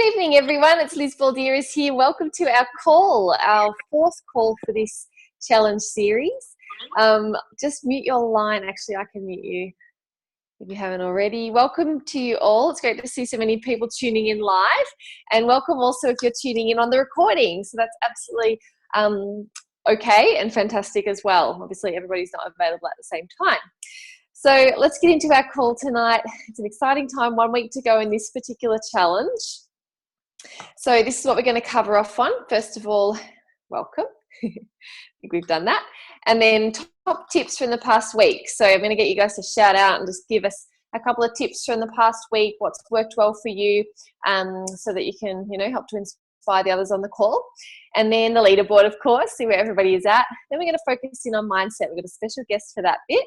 Good evening, everyone. It's Liz Balderas here. Welcome to our call, our fourth call for this challenge series. Just mute your line. Actually, I can mute you if you haven't already. Welcome to you all. It's great to see so many people tuning in live, and welcome also if you're tuning in on the recording. So that's absolutely okay and fantastic as well. Obviously, everybody's not available at the same time. So let's get into our call tonight. It's an exciting time, 1 week to go in this particular challenge. So this is what we're going to cover off on. First of all, welcome. I think we've done that. And then top tips from the past week. So I'm going to get you guys to shout out and just give us a couple of tips from the past week, what's worked well for you, so that you can, help to inspire the others on the call. And then the leaderboard, of course, see where everybody is at. Then we're going to focus in on mindset. We've got a special guest for that bit.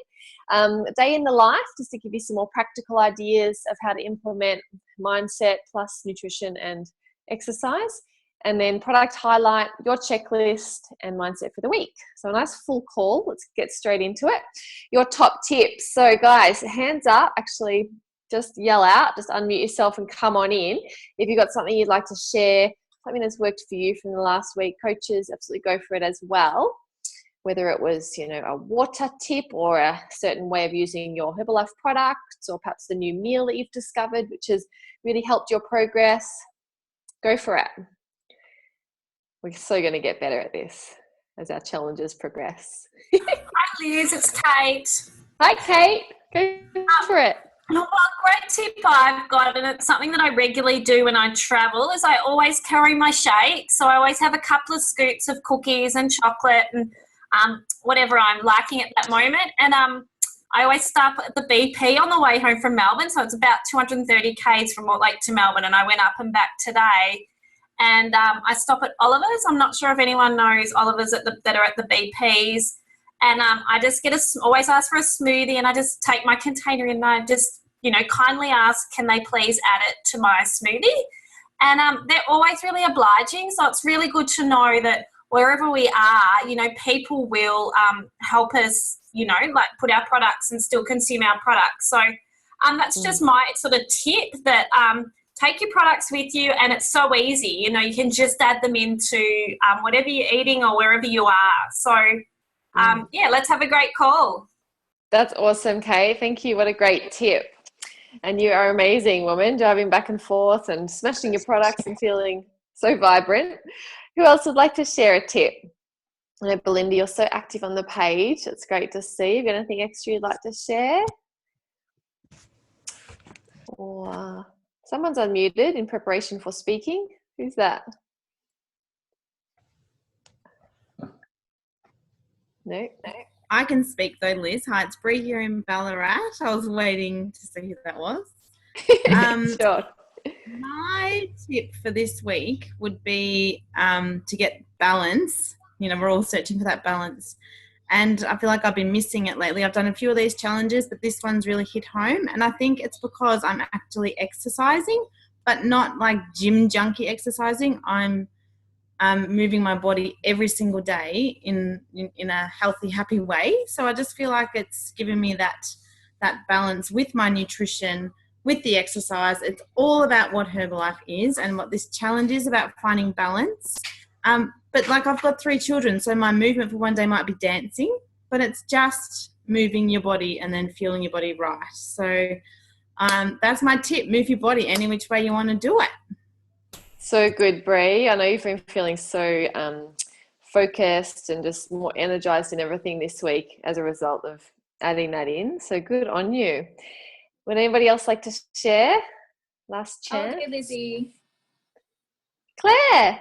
A day in the life, just to give you some more practical ideas of how to implement mindset plus nutrition and exercise. And then product highlight, your checklist, and mindset for the week. So a nice full call. Let's get straight into it. Your top tips. So guys, hands up, actually just yell out, just unmute yourself and come on in. If you've got something you'd like to share, something that's worked for you from the last week, coaches, absolutely go for it as well. Whether it was, a water tip or a certain way of using your Herbalife products, or perhaps the new meal that you've discovered, which has really helped your progress, go for it. We're so going to get better at this as our challenges progress. Hi Liz, it's Kate. Hi Kate, go for it. Well, a great tip I've got, and it's something that I regularly do when I travel, is I always carry my shake. So I always have a couple of scoops of cookies and chocolate and whatever I'm liking at that moment. And I always stop at the BP on the way home from Melbourne. So it's about 230 k's from Mortlake to Melbourne, and I went up and back today. And I stop at Oliver's. I'm not sure if anyone knows Oliver's that are at the BPs. And I just always ask for a smoothie, and I just take my container and I just, kindly ask, can they please add it to my smoothie? And they're always really obliging. So it's really good to know that wherever we are, people will help us, put our products and still consume our products. So that's just my sort of tip, that take your products with you, and it's so easy. You can just add them into whatever you're eating or wherever you are. So, let's have a great call. That's awesome, Kay. Thank you. What a great tip. And you are amazing, woman, driving back and forth and smashing your products and feeling so vibrant. Who else would like to share a tip? I know, Belinda, you're so active on the page. It's great to see. Have you got anything extra you'd like to share? Or someone's unmuted in preparation for speaking. Who's that? No. I can speak though, Liz. Hi, it's Bree here in Ballarat. I was waiting to see who that was. Sure. My tip for this week would be to get balance. We're all searching for that balance. And I feel like I've been missing it lately. I've done a few of these challenges, but this one's really hit home. And I think it's because I'm actually exercising, but not like gym junkie exercising. I'm moving my body every single day in a healthy, happy way. So I just feel like it's given me that balance with my nutrition, with the exercise. It's all about what Herbalife is and what this challenge is about, finding balance. But like, I've got 3 children, so my movement for one day might be dancing, but it's just moving your body and then feeling your body right. So that's my tip. Move your body any which way you want to do it. So good, Bree. I know you've been feeling so focused and just more energized in everything this week as a result of adding that in. So good on you. Would anybody else like to share? Last chance. Okay, Lizzie. Claire.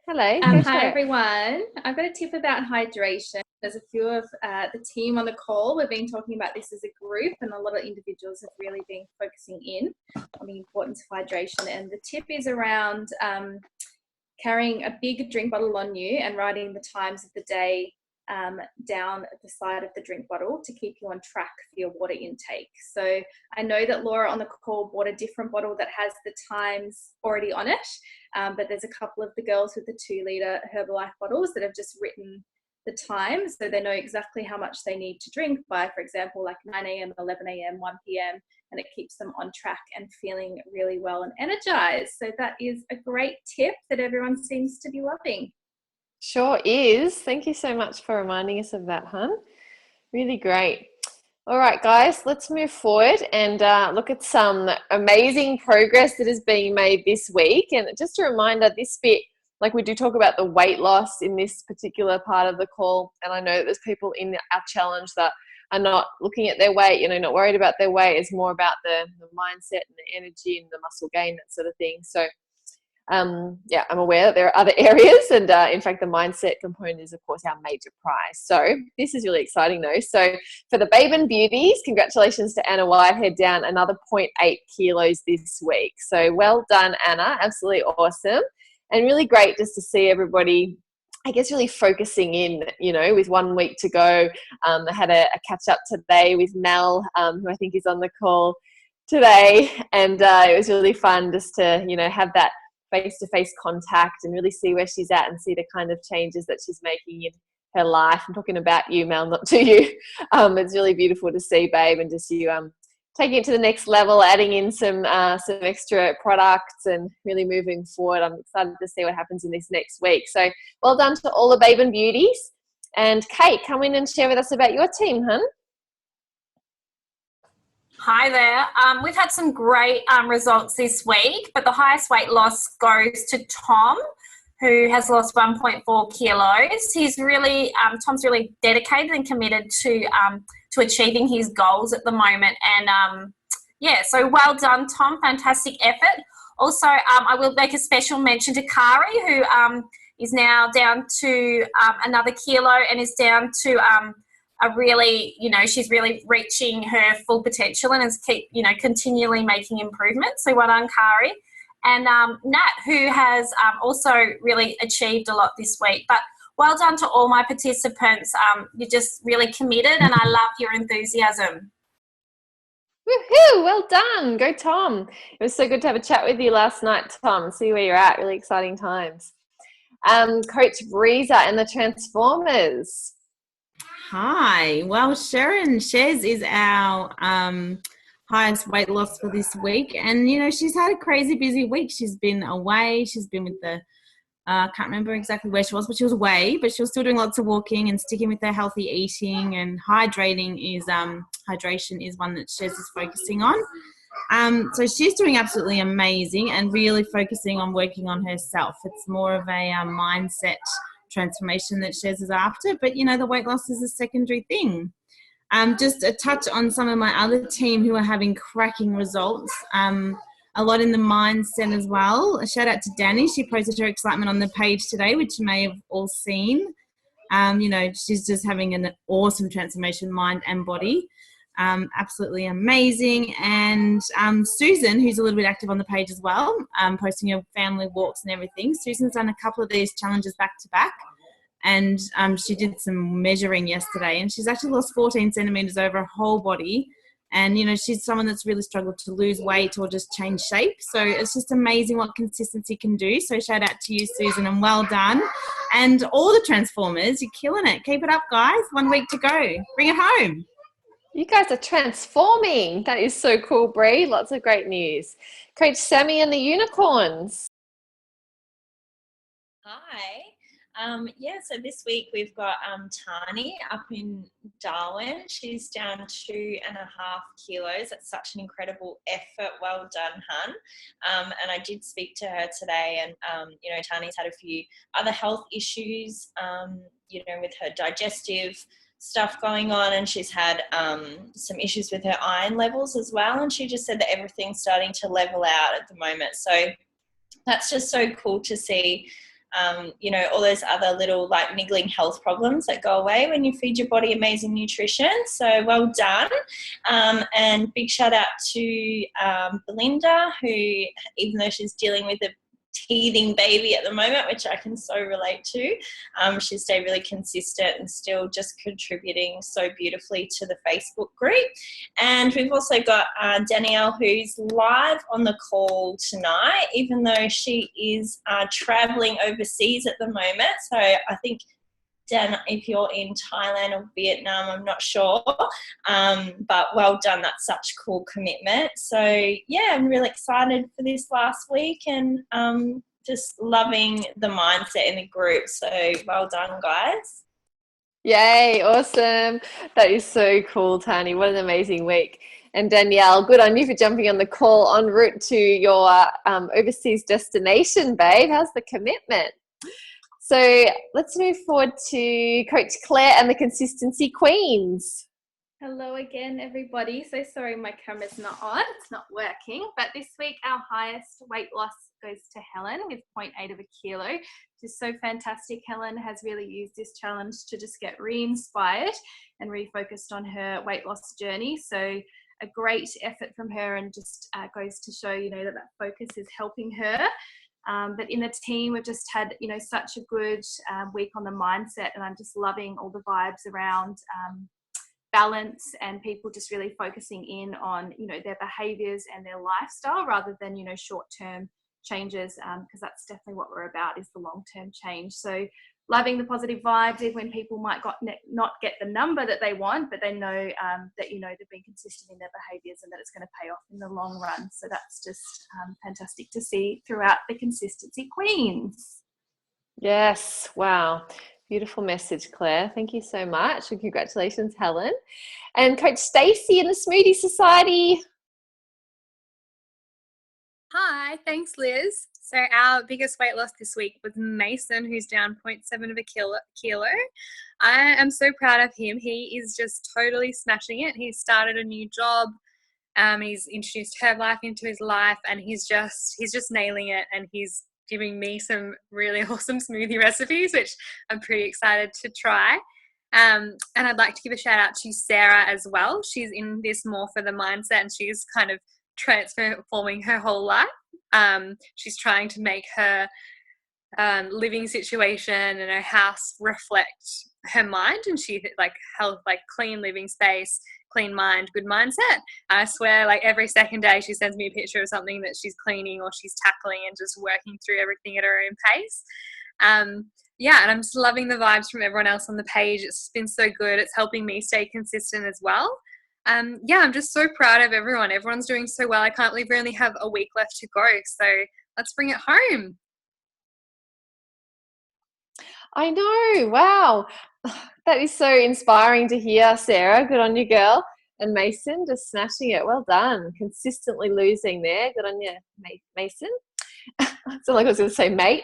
Hello. Hi, everyone. I've got a tip about hydration. There's a few of the team on the call. We've been talking about this as a group, and a lot of individuals have really been focusing in on the importance of hydration. And the tip is around carrying a big drink bottle on you and writing the times of the day down at the side of the drink bottle to keep you on track for your water intake. So I know that Laura on the call bought a different bottle that has the times already on it, but there's a couple of the girls with the 2 litre Herbalife bottles that have just written the time, so they know exactly how much they need to drink by, for example, like 9 a.m, 11 a.m, 1 p.m, and it keeps them on track and feeling really well and energized. So that is a great tip that everyone seems to be loving. Sure is. Thank you so much for reminding us of that, hun. Really great. All right, guys, let's move forward and look at some amazing progress that is being made this week. And just a reminder, this bit, like we do talk about the weight loss in this particular part of the call. And I know that there's people in our challenge that are not looking at their weight, not worried about their weight. It's more about the mindset and the energy and the muscle gain, that sort of thing. So yeah, I'm aware that there are other areas, and in fact the mindset component is of course our major prize. So this is really exciting though. So for the Babe and Beauties, congratulations to Anna Whitehead, down another 0.8 kilos this week. So well done, Anna, absolutely awesome. And really great just to see everybody, I guess, really focusing in, with 1 week to go. I had a catch up today with Mel, who I think is on the call today, and it was really fun just to, have that face-to-face contact and really see where she's at and see the kind of changes that she's making in her life. I'm talking about you, Mel, not to you. It's really beautiful to see, babe, and just you taking it to the next level, adding in some extra products and really moving forward. I'm excited to see what happens in this next week. So well done to all the Babe and Beauties. And Kate, come in and share with us about your team, hun. Hi there. We've had some great results this week, but the highest weight loss goes to Tom, who has lost 1.4 kilos. He's really, Tom's really dedicated and committed to achieving his goals at the moment. And yeah, so well done, Tom. Fantastic effort. Also, I will make a special mention to Kari, who is now down to another kilo and is down to a really, she's really reaching her full potential and is continually making improvements. So well done, Kari. And Nat, who has also really achieved a lot this week. But well done to all my participants. You're just really committed and I love your enthusiasm. Woohoo! Well done. Go, Tom. It was so good to have a chat with you last night, Tom. See where you're at. Really exciting times. Coach Breezer and the Transformers. Hi. Well, Sharon Shez is our highest weight loss for this week. And, she's had a crazy busy week. She's been away. She's been with can't remember exactly where she was, but she was away. But she was still doing lots of walking and sticking with her healthy eating, and hydration is one that Shez is focusing on. So she's doing absolutely amazing and really focusing on working on herself. It's more of a mindset transformation that Shez is after, but the weight loss is a secondary thing. Just a touch on some of my other team who are having cracking results, a lot in the mindset as well. A shout out to Danny. She posted her excitement on the page today, which you may have all seen. She's just having an awesome transformation, mind and body. Absolutely amazing. And Susan, who's a little bit active on the page as well, posting her family walks and everything. Susan's done a couple of these challenges back to back, and she did some measuring yesterday, and she's actually lost 14 centimeters over her whole body. And she's someone that's really struggled to lose weight or just change shape. So it's just amazing what consistency can do. So shout out to you, Susan, and well done. And all the Transformers, you're killing it. Keep it up, guys. 1 week to go. Bring it home. You guys are transforming. That is so cool, Bree. Lots of great news. Coach Sammy and the Unicorns. Hi. So this week we've got Tani up in Darwin. She's down 2.5 kilos. That's such an incredible effort. Well done, hun. And I did speak to her today, and Tani's had a few other health issues, with her digestive stuff going on, and she's had some issues with her iron levels as well, and she just said that everything's starting to level out at the moment. So that's just so cool to see, all those other little like niggling health problems that go away when you feed your body amazing nutrition. So well done. And big shout out to Belinda, who, even though she's dealing with a teething baby at the moment, which I can so relate to, she's stayed really consistent and still just contributing so beautifully to the Facebook group. And we've also got Danielle, who's live on the call tonight, even though she is traveling overseas at the moment. So I think down if you're in Thailand or Vietnam, I'm not sure. But well done. That's such cool commitment. So, yeah, I'm really excited for this last week and just loving the mindset in the group. So well done, guys. Yay, awesome. That is so cool, Tani. What an amazing week. And Danielle, good on you for jumping on the call en route to your overseas destination, babe. How's the commitment? So let's move forward to Coach Claire and the Consistency Queens. Hello again, everybody. So sorry my camera's not on, it's not working. But this week our highest weight loss goes to Helen with 0.8 of a kilo, which is so fantastic. Helen has really used this challenge to just get re-inspired and refocused on her weight loss journey. So a great effort from her, and just goes to show, you know, that focus is helping her. But in the team, we've just had, you know, such a good week on the mindset, and I'm just loving all the vibes around balance and people just really focusing in on, you know, their behaviors and their lifestyle rather than, you know, short-term changes, because that's definitely what we're about, is the long-term change. So loving the positive vibes, even when people might not get the number that they want, but they know that, you know, they've been consistent in their behaviors and that it's going to pay off in the long run. So that's just fantastic to see throughout the Consistency Queens. Yes, wow. Beautiful message, Claire. Thank you so much. And congratulations, Helen. And Coach Stacey in the Smoothie Society. Hi, thanks, Liz. So our biggest weight loss this week was Mason, who's down 0.7 of a kilo. I am so proud of him. He is just totally smashing it. He's started a new job. He's introduced Herbalife into his life, and he's just nailing it. And he's giving me some really awesome smoothie recipes, which I'm pretty excited to try. And I'd like to give a shout out to Sarah as well. She's in this more for the mindset, and she's kind of transforming her whole life. She's trying to make her living situation and her house reflect her mind, and she like health, like clean living space, clean mind, good mindset. I swear, like every second day she sends me a picture of something that she's cleaning or she's tackling and just working through everything at her own pace. Yeah, and I'm just loving the vibes from everyone else on the page. It's been so good. It's helping me stay consistent as well. Yeah, I'm just so proud of everyone. Everyone's doing so well. I can't believe we only have a week left to go. So let's bring it home. I know. Wow. That is so inspiring to hear, Sarah. Good on you, girl. And Mason, just smashing it. Well done. Consistently losing there. Good on you, Mason. I feel like I was going to say mate.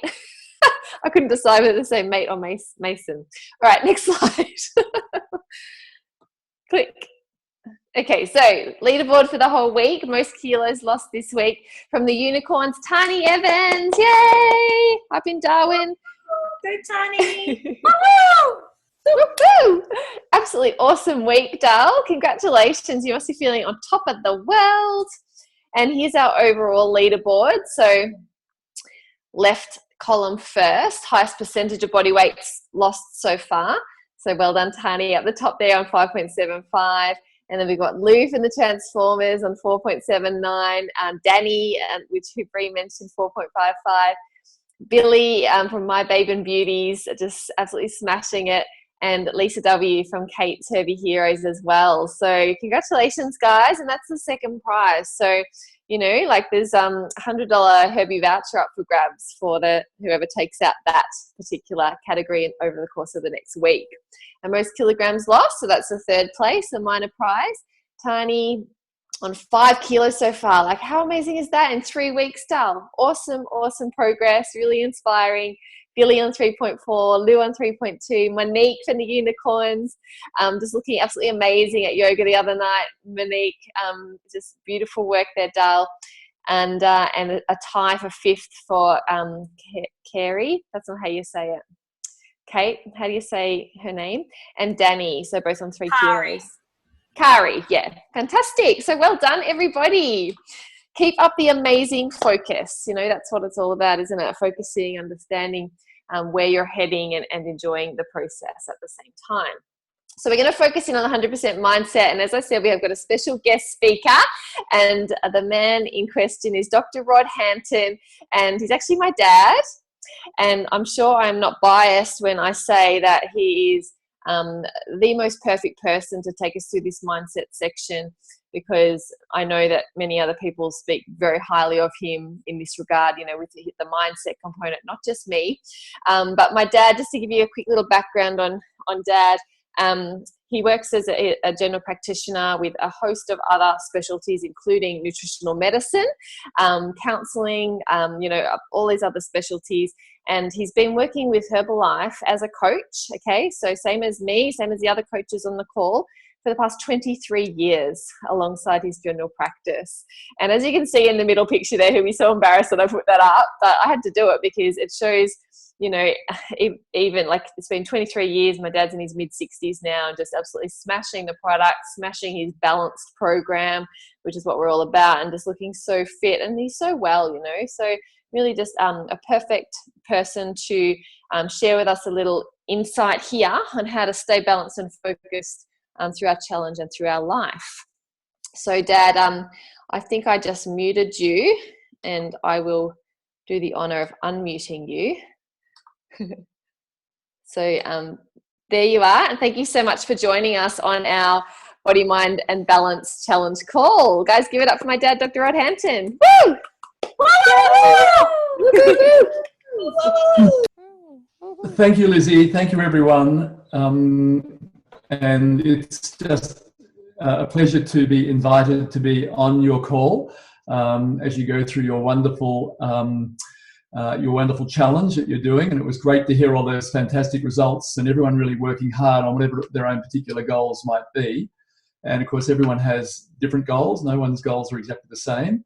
I couldn't decide whether to say mate or Mason. All right, next slide. Click. Okay, so leaderboard for the whole week. Most kilos lost this week from the unicorns. Tani Evans, yay! Up in Darwin. Go, Tani. Woo-hoo! Absolutely awesome week, Dal. Congratulations. You must be feeling on top of the world. And here's our overall leaderboard. So left column first, highest percentage of body weights lost so far. So well done, Tani, up the top there on 5.75. And then we've got Lou from the Transformers on 4.79. Danny, which Bree mentioned, 4.55. Billy from My Babe and Beauties, just absolutely smashing it. And Lisa W from Kate's Herbie Heroes as well. So congratulations, guys. And that's the second prize. So, you know, like there's $100 Herbie voucher up for grabs for whoever takes out that particular category over the course of the next week. And most kilograms lost, so that's the third place, a minor prize. Tani on 5 kilos so far. Like, how amazing is that in 3 weeks, Dal? Awesome progress, really inspiring. Billy on 3.4, Lou on 3.2, Monique from the Unicorns, just looking absolutely amazing at yoga the other night. Monique, just beautiful work there, Dal. And a tie for 5th for Carrie. That's not how you say it. Kate, how do you say her name? And Danny, so both on 3 kilos. Kari, yeah, fantastic. So well done, everybody. Keep up the amazing focus. You know, that's what it's all about, isn't it? Focusing, understanding where you're heading and enjoying the process at the same time. So we're going to focus in on the 100% mindset. And as I said, we have got a special guest speaker. And the man in question is Dr. Rod Hampton. And he's actually my dad. And I'm sure I'm not biased when I say that he is the most perfect person to take us through this mindset section, because I know that many other people speak very highly of him in this regard, with the mindset component, not just me. But my dad, just to give you a quick little background on Dad, he works as a general practitioner with a host of other specialties, including nutritional medicine, counselling, all these other specialties. And he's been working with Herbalife as a coach, okay? So same as me, same as the other coaches on the call, for the past 23 years abilingside his general practice. And as you can see in the middle picture there, he'll be so embarrassed that I put that up, but I had to do it because it shows, even like it's been 23 years, my dad's in his mid-60s now, and just absolutely smashing the product, smashing his balanced program, which is what we're all about, and just looking so fit, and he's so well, so really just a perfect person to share with us a little insight here on how to stay balanced and focused through our challenge and through our life. So Dad, I think I just muted you, and I will do the honor of unmuting you. So there you are, and thank you so much for joining us on our Body, Mind and Balance Challenge call. Guys, give it up for my dad, Dr. Rod Hampton. Woo! Thank you, Lizzie. Thank you, everyone. And it's just a pleasure to be invited to be on your call as you go through your wonderful challenge that you're doing. And it was great to hear all those fantastic results and everyone really working hard on whatever their own particular goals might be. And of course, everyone has different goals. No one's goals are exactly the same.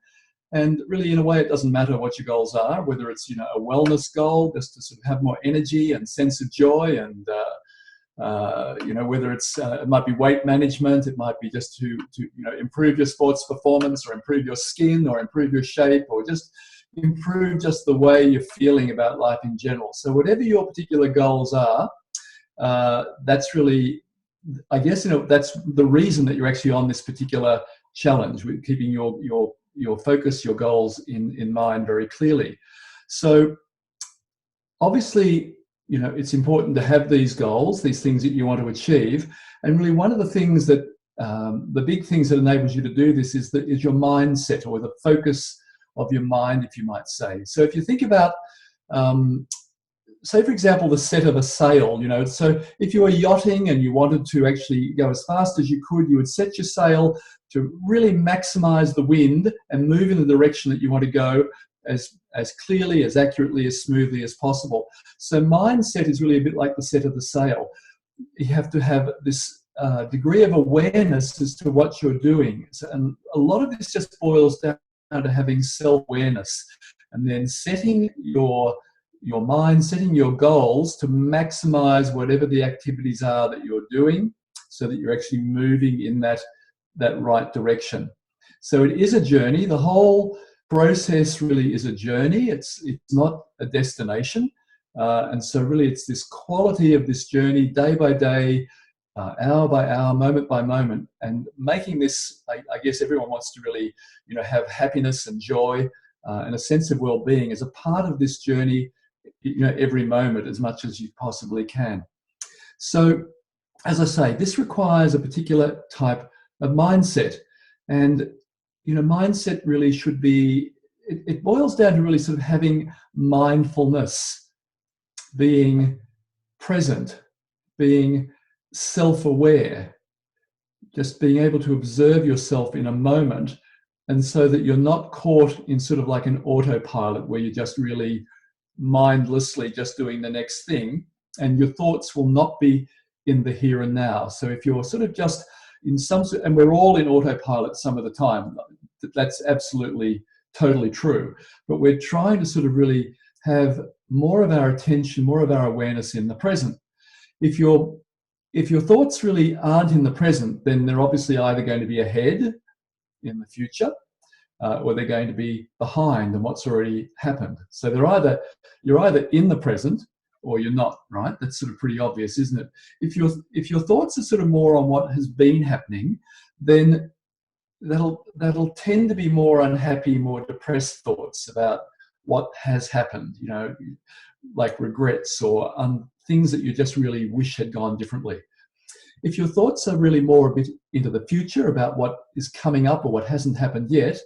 And really, in a way, it doesn't matter what your goals are, whether it's, a wellness goal, just to sort of have more energy and sense of joy, and, whether it's, it might be weight management, it might be just to improve your sports performance, or improve your skin, or improve your shape, or just improve just the way you're feeling about life in general. So whatever your particular goals are, that's really, I guess, that's the reason that you're actually on this particular challenge, with keeping your focus, your goals in mind very clearly. So obviously, it's important to have these goals, these things that you want to achieve. And really one of the things that, the big things that enables you to do this is your mindset, or the focus of your mind, if you might say. So if you think about, say for example, the set of a sail, so if you were yachting and you wanted to actually go as fast as you could, you would set your sail to really maximize the wind and move in the direction that you want to go as clearly, as accurately, as smoothly as possible. So mindset is really a bit like the set of the sail. You have to have this degree of awareness as to what you're doing. And a lot of this just boils down to having self-awareness, and then setting your mind, setting your goals to maximize whatever the activities are that you're doing, so that you're actually moving in that right direction. So it is a journey. The whole process really is a journey. It's not a destination. And so really it's this quality of this journey, day by day, hour by hour, moment by moment, and making this, I guess everyone wants to really, have happiness and joy and a sense of well-being as a part of this journey, every moment, as much as you possibly can. So, as I say, this requires a particular type of mindset. And, mindset really should be, it boils down to really sort of having mindfulness, being present, being self-aware, just being able to observe yourself in a moment, and so that you're not caught in sort of like an autopilot where you're just really mindlessly just doing the next thing, and your thoughts will not be in the here and now. So if you're sort of just in some, and we're all in autopilot some of the time, that's absolutely totally true, but we're trying to sort of really have more of our attention, more of our awareness in the present. If your thoughts really aren't in the present, then they're obviously either going to be ahead in the future, or they're going to be behind in what's already happened. So you're either in the present or you're not, right? That's sort of pretty obvious, isn't it? If your thoughts are sort of more on what has been happening, then that'll tend to be more unhappy, more depressed thoughts about what has happened, like regrets or things that you just really wish had gone differently. If your thoughts are really more a bit into the future about what is coming up or what hasn't happened yet,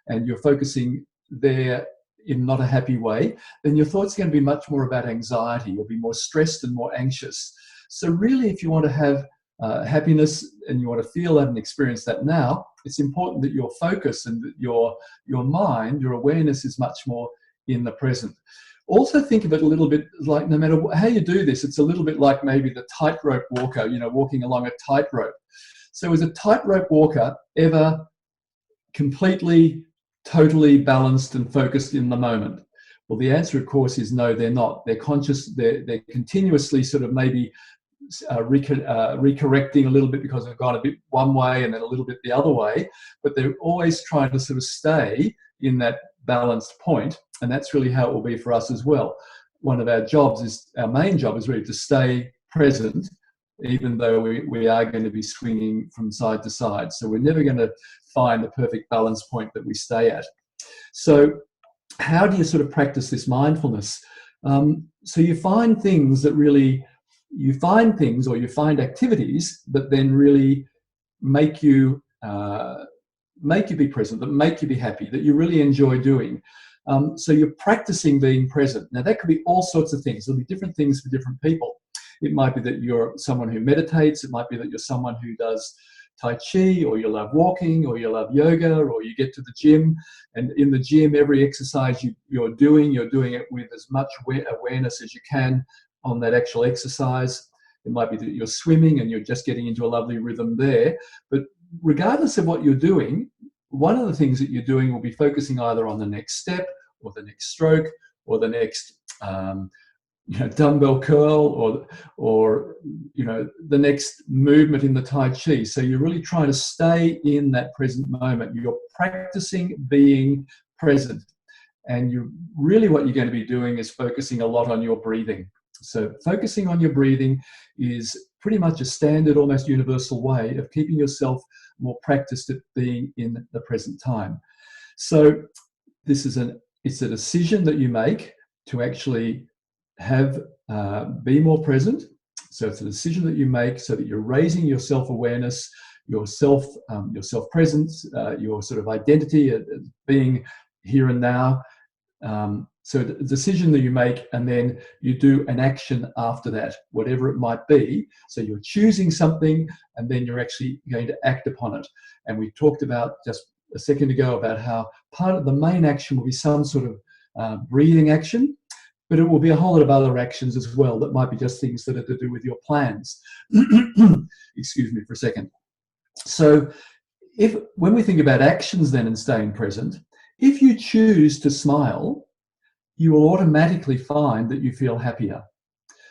and you're focusing there in not a happy way, then your thoughts are going to be much more about anxiety. You'll be more stressed and more anxious. So really, if you want to have happiness and you want to feel that and experience that now, it's important that your focus and that your mind, your awareness is much more in the present. Also think of it a little bit like, no matter how you do this, it's a little bit like maybe the tightrope walker, walking along a tightrope. So is a tightrope walker ever completely, totally balanced and focused in the moment? Well, the answer, of course, is no, they're not. They're conscious, they're continuously sort of maybe recorrecting a little bit because they've gone a bit one way and then a little bit the other way, but they're always trying to sort of stay in that balanced point, and that's really how it will be for us as well. One of our main job is really to stay present, even though we are going to be swinging from side to side. So we're never going to find the perfect balance point that we stay at. So how do you sort of practice this mindfulness? So you find things or you find activities that then really make you be present, that make you be happy, that you really enjoy doing. So you're practicing being present. Now that could be all sorts of things. There'll be different things for different people. It might be that you're someone who meditates. It might be that you're someone who does Tai Chi, or you love walking, or you love yoga, or you get to the gym. And in the gym, every exercise you're doing it with as much awareness as you can on that actual exercise. It might be that you're swimming and you're just getting into a lovely rhythm there. But regardless of what you're doing, one of the things that you're doing will be focusing either on the next step or the next stroke or the next dumbbell curl or the next movement in the Tai Chi. So you're really trying to stay in that present moment. You're practicing being present. And what you're going to be doing is focusing a lot on your breathing. So focusing on your breathing is pretty much a standard, almost universal way of keeping yourself more practiced at being in the present time. So it's a decision that you make to actually be more present. So it's a decision that you make so that you're raising your self-awareness, your self-presence, your sort of identity as being here and now. So the decision that you make, and then you do an action after that, whatever it might be. So you're choosing something, and then you're actually going to act upon it. And we talked about just a second ago about how part of the main action will be some sort of breathing action, but it will be a whole lot of other actions as well that might be just things that are to do with your plans. Excuse me for a second. So when we think about actions then and staying present, if you choose to smile, you will automatically find that you feel happier.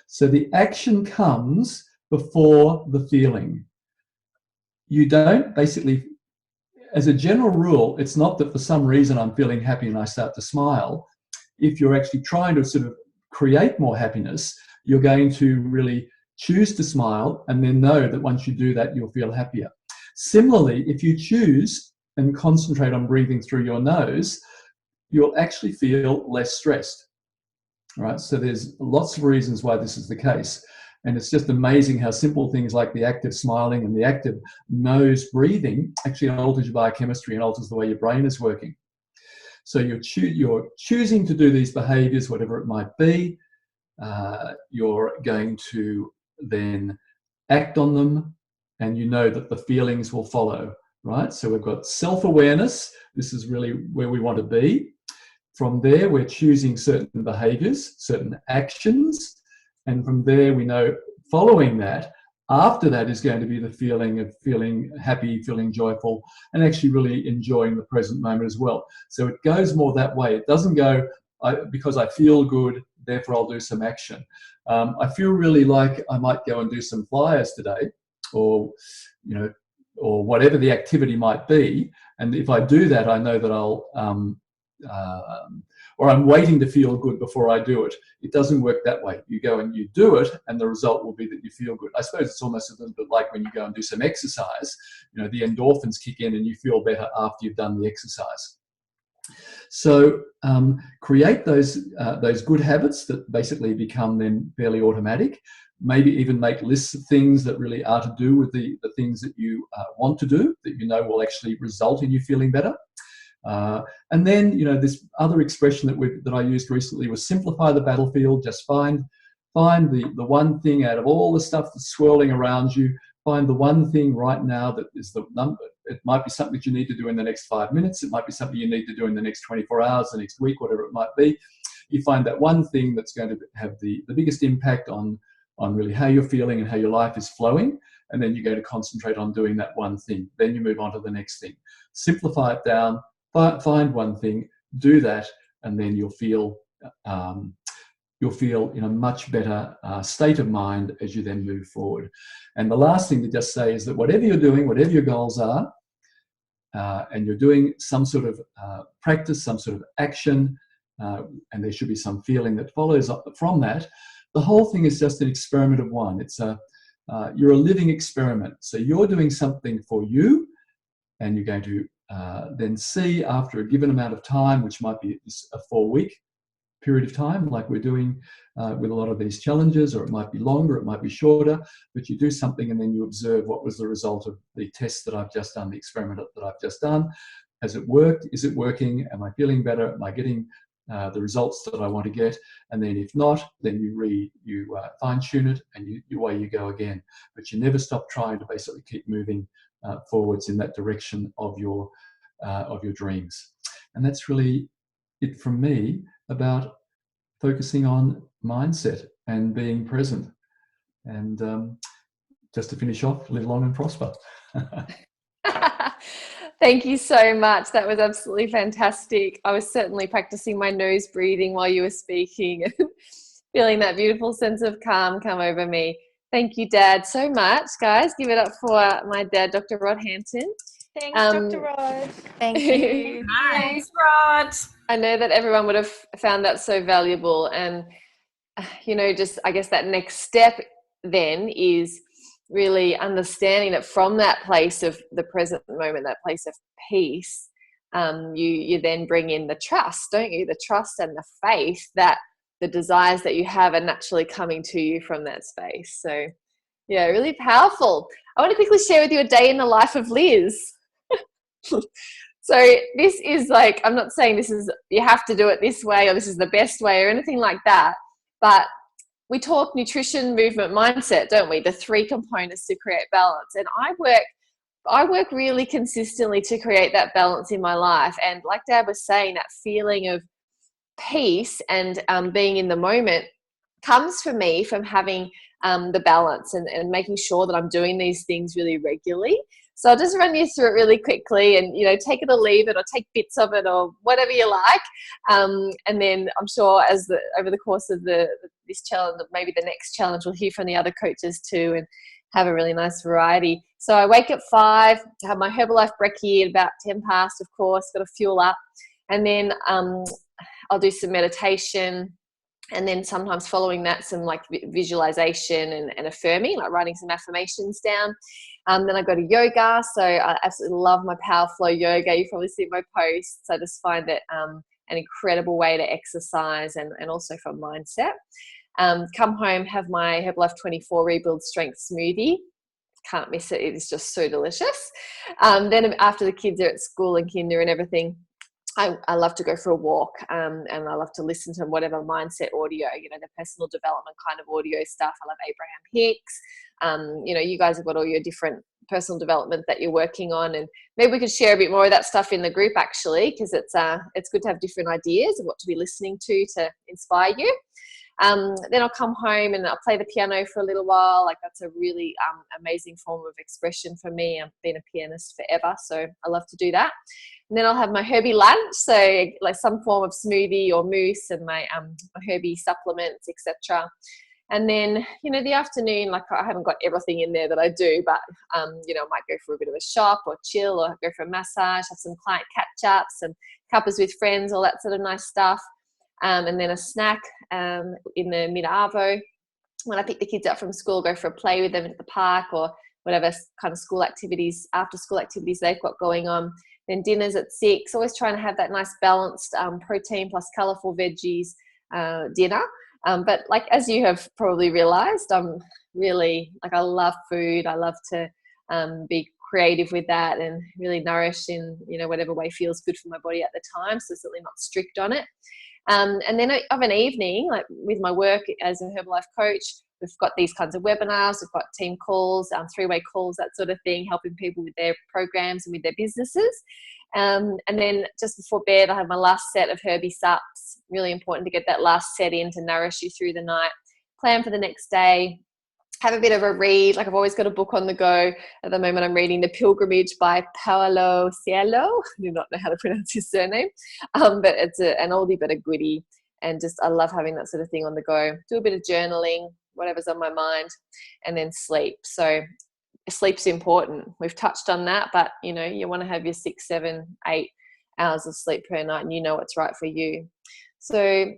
So the action comes before the feeling. You don't basically, as a general rule, it's not that for some reason I'm feeling happy and I start to smile. If you're actually trying to sort of create more happiness, you're going to really choose to smile and then know that once you do that, you'll feel happier. Similarly, if you choose and concentrate on breathing through your nose, you'll actually feel less stressed. All right, so there's lots of reasons why this is the case. And it's just amazing how simple things like the active smiling and the active nose breathing actually alters your biochemistry and alters the way your brain is working. So you're choosing to do these behaviors, whatever it might be. You're going to then act on them, and you know that the feelings will follow, right? So we've got self-awareness. This is really where we want to be. From there, we're choosing certain behaviors, certain actions, and from there we know following that, after that is going to be the feeling of feeling happy, feeling joyful, and actually really enjoying the present moment as well. So it goes more that way. It doesn't go, because I feel good, therefore I'll do some action. I feel really like I might go and do some flyers today, or whatever the activity might be. And if I do that, I know that I'll, or I'm waiting to feel good before I do it. It doesn't work that way. You go and you do it, and the result will be that you feel good. I suppose it's almost a little bit like when you go and do some exercise. The endorphins kick in and you feel better after you've done the exercise. So create those good habits that basically become then fairly automatic. Maybe even make lists of things that really are to do with the things that you want to do, that you know will actually result in you feeling better. And then, this other expression that I used recently was simplify the battlefield. Just find the one thing out of all the stuff that's swirling around you. Find the one thing right now that is the number. It might be something that you need to do in the next 5 minutes. It might be something you need to do in the next 24 hours, the next week, whatever it might be. You find that one thing that's going to have the biggest impact on really how you're feeling and how your life is flowing. And then you're going to concentrate on doing that one thing. Then you move on to the next thing. Simplify it down. Find one thing, do that, and then you'll feel in a much better state of mind as you then move forward. And the last thing to just say is that whatever you're doing, whatever your goals are, and you're doing some sort of practice, some sort of action, and there should be some feeling that follows up from that, the whole thing is just an experiment of one. You're a living experiment. So you're doing something for you, and you're going to then see after a given amount of time, which might be a 4-week period of time, like we're doing with a lot of these challenges, or it might be longer, it might be shorter, but you do something and then you observe what was the result of the test that I've just done, the experiment that I've just done. Has it worked? Is it working? Am I feeling better? Am I getting the results that I want to get? And then if not, then you fine-tune it and away you go again. But you never stop trying to basically keep moving forwards in that direction of your dreams. And that's really it from me about focusing on mindset and being present. And just to finish off, live long and prosper. Thank you so much. That was absolutely fantastic. I was certainly practicing my nose breathing while you were speaking and feeling that beautiful sense of calm come over me. Thank you, Dad, so much, guys. Give it up for my dad, Dr. Rod Hampton. Thanks, Dr. Rod. Thank you. Thanks, Rod. I know that everyone would have found that so valuable. And, just I guess that next step then is really understanding that from that place of the present moment, that place of peace, you then bring in the trust, don't you? The trust and the faith that the desires that you have are naturally coming to you from that space. So, yeah, really powerful. I want to quickly share with you a day in the life of Liz. So this is like, I'm not saying you have to do it this way or this is the best way or anything like that, but we talk nutrition, movement, mindset, don't we? The 3 components to create balance. And I work really consistently to create that balance in my life. And like Dad was saying, that feeling of peace and being in the moment comes for me from having the balance and making sure that I'm doing these things really regularly. So I'll just run you through it really quickly and, take it or leave it or take bits of it or whatever you like. And then I'm sure over the course of this challenge, maybe the next challenge, we'll hear from the other coaches too and have a really nice variety. So I wake at 5, have my Herbalife brekkie at about 10 past, of course, got to fuel up. And then I'll do some meditation. And then sometimes following that, some like visualization and affirming, like writing some affirmations down. Then I go to yoga. So I absolutely love my Power Flow yoga. You probably see my posts. I just find it an incredible way to exercise and also for mindset. Come home, have my Herbalife 24 Rebuild Strength smoothie. Can't miss it. It is just so delicious. Then after the kids are at school and kinder and everything, I love to go for a walk and I love to listen to whatever mindset audio, the personal development kind of audio stuff. I love Abraham Hicks. You guys have got all your different personal development that you're working on, and maybe we could share a bit more of that stuff in the group actually, because it's good to have different ideas of what to be listening to inspire you. Then I'll come home and I'll play the piano for a little while. Like that's a really amazing form of expression for me. I've been a pianist forever, so I love to do that. And then I'll have my Herbie lunch, so like some form of smoothie or mousse and my Herbie supplements, etc. And then, the afternoon, like I haven't got everything in there that I do, but, I might go for a bit of a shop or chill or go for a massage, have some client catch-ups and cuppers with friends, all that sort of nice stuff. And then a snack in the mid-arvo. When I pick the kids up from school, go for a play with them at the park or whatever kind of school activities, after school activities they've got going on. Then dinner's at 6, always trying to have that nice balanced protein plus colourful veggies dinner. But like, as you have probably realised, I'm really, like, I love food. I love to be creative with that and really nourish in, you know, whatever way feels good for my body at the time. So certainly not strict on it. And then of an evening, like with my work as a Herbalife coach, we've got these kinds of webinars, we've got team calls, 3-way calls, that sort of thing, helping people with their programs and with their businesses. And then just before bed, I have my last set of Herbie Sups. Really important to get that last set in to nourish you through the night. Plan for the next day. Have a bit of a read. Like, I've always got a book on the go. At the moment, I'm reading The Pilgrimage by Paolo Cielo. I do not know how to pronounce his surname. But it's an oldie but a goodie. And just, I love having that sort of thing on the go. Do a bit of journaling, whatever's on my mind, and then sleep. So sleep's important. We've touched on that, but you know, you want to have your 6, 7, 8 hours of sleep per night, and you know what's right for you. So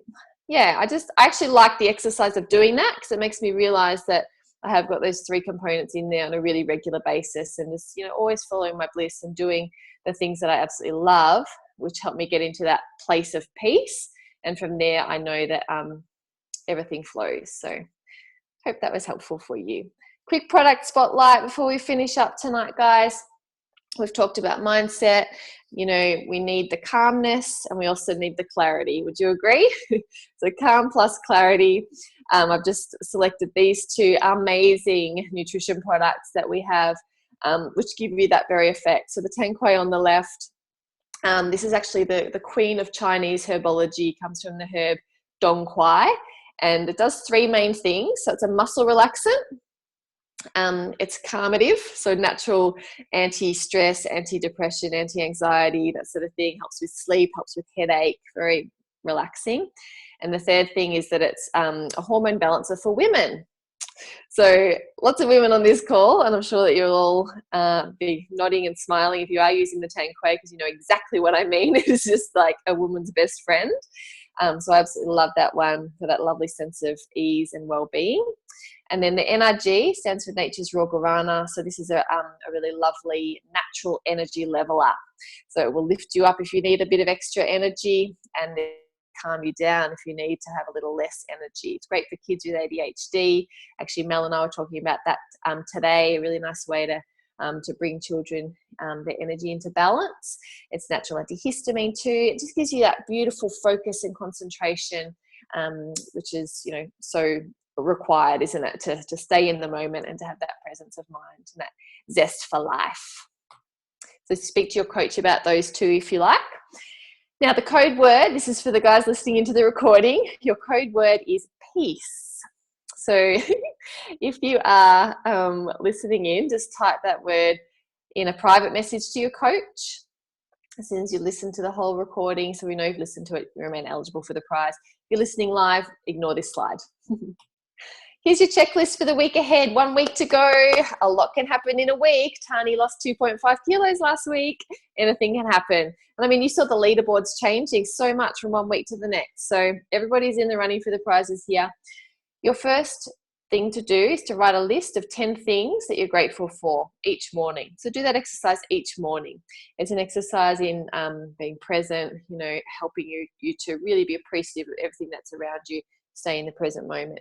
yeah, I actually like the exercise of doing that, because it makes me realize that I have got those 3 components in there on a really regular basis, and just, you know, always following my bliss and doing the things that I absolutely love, which help me get into that place of peace. And from there, I know that everything flows. So hope that was helpful for you. Quick product spotlight before we finish up tonight, guys. We've talked about mindset. You know, we need the calmness and we also need the clarity. Would you agree? So calm plus clarity. I've just selected these 2 amazing nutrition products that we have, which give you that very effect. So the Tanquay on the left, this is actually the queen of Chinese herbology, comes from the herb Dongquai, and it does 3 main things. So it's a muscle relaxant. It's calmative, so natural anti-stress, anti-depression, anti-anxiety, that sort of thing. Helps with sleep, helps with headache, very relaxing. And the third thing is that it's a hormone balancer for women. So lots of women on this call, and I'm sure that you'll all be nodding and smiling if you are using the Tanquay, because you know exactly what I mean. It is just like a woman's best friend. So I absolutely love that one for that lovely sense of ease and well-being. And then the NRG stands for Nature's Raw Guarana. So this is a really lovely natural energy leveler. So it will lift you up if you need a bit of extra energy, and then calm you down if you need to have a little less energy. It's great for kids with ADHD. Actually, Mel and I were talking about that today. A really nice way to bring children their energy into balance. It's natural antihistamine too. It just gives you that beautiful focus and concentration, which is, you know, so required, isn't it, to stay in the moment and to have that presence of mind and that zest for life. So speak to your coach about those 2 if you like. Now, the code word, this is for the guys listening into the recording. Your code word is peace. So if you are listening in, just type that word in a private message to your coach as soon as you listen to the whole recording, so we know you've listened to it, you remain eligible for the prize. If you're listening live, ignore this slide. Here's your checklist for the week ahead. 1 week to go. A lot can happen in a week. Tani lost 2.5 kilos last week. Anything can happen. And I mean, you saw the leaderboards changing so much from 1 week to the next. So everybody's in the running for the prizes here. Your first thing to do is to write a list of 10 things that you're grateful for each morning. So do that exercise each morning. It's an exercise in being present, you know, helping you to really be appreciative of everything that's around you. Stay in the present moment.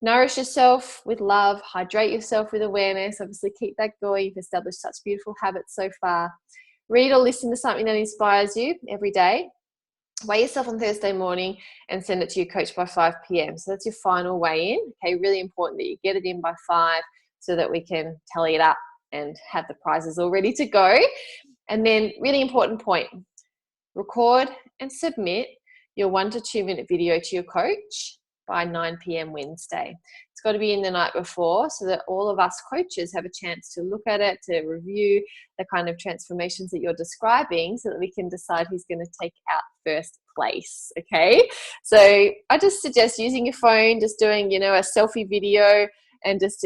Nourish yourself with love, hydrate yourself with awareness. Obviously, keep that going. You've established such beautiful habits so far. Read or listen to something that inspires you every day. Weigh yourself on Thursday morning and send it to your coach by 5 p.m. So that's your final weigh in. Okay, really important that you get it in by 5 so that we can tally it up and have the prizes all ready to go. And then, really important point, record and submit your 1 to 2 minute video to your coach by 9 p.m. Wednesday. It's got to be in the night before so that all of us coaches have a chance to look at it, to review the kind of transformations that you're describing so that we can decide who's going to take out first place, okay? So I just suggest using your phone, just doing, you know, a selfie video and just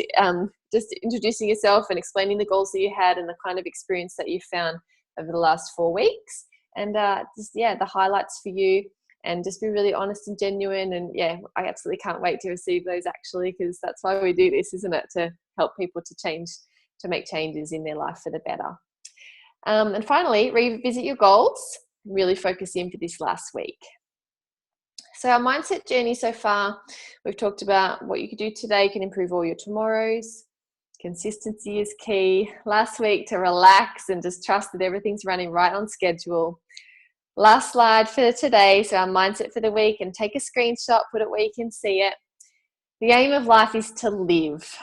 introducing yourself and explaining the goals that you had and the kind of experience that you found over the last 4 weeks. And the highlights for you. And just be really honest and genuine. And yeah, I absolutely can't wait to receive those actually, because that's why we do this, isn't it? To help people to change to make changes in their life for the better. And finally, revisit your goals. Really focus in for this last week. So our mindset journey so far, we've talked about what you could do today can improve all your tomorrows. Consistency is key. Last week, to relax and just trust that everything's running right on schedule. Last slide for today, so our mindset for the week, and take a screenshot, put it where you can see it. The aim of life is to live.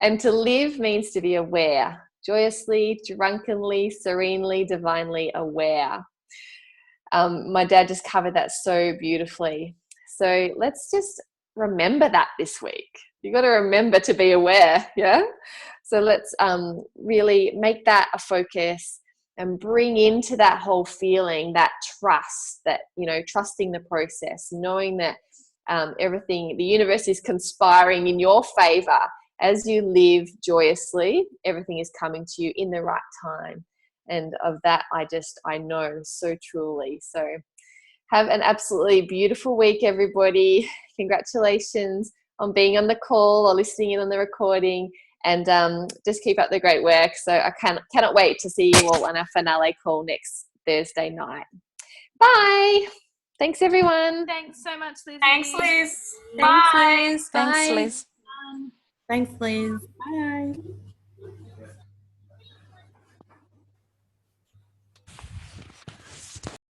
And to live means to be aware, joyously, drunkenly, serenely, divinely aware. My dad just covered that so beautifully. So let's just remember that this week. You've got to remember to be aware, yeah? So let's really make that a focus and bring into that whole feeling that trust, that, you know, trusting the process, knowing that everything, the universe is conspiring in your favor as you live joyously. Everything is coming to you in the right time. And of that, I know so truly. So have an absolutely beautiful week, everybody. Congratulations on being on the call or listening in on the recording. And just keep up the great work. So I cannot wait to see you all on our finale call next Thursday night. Bye. Thanks, everyone. Thanks so much, Liz. Thanks, Liz. Thanks, Bye. Liz. Thanks, Bye. Liz. Thanks, Liz. Bye.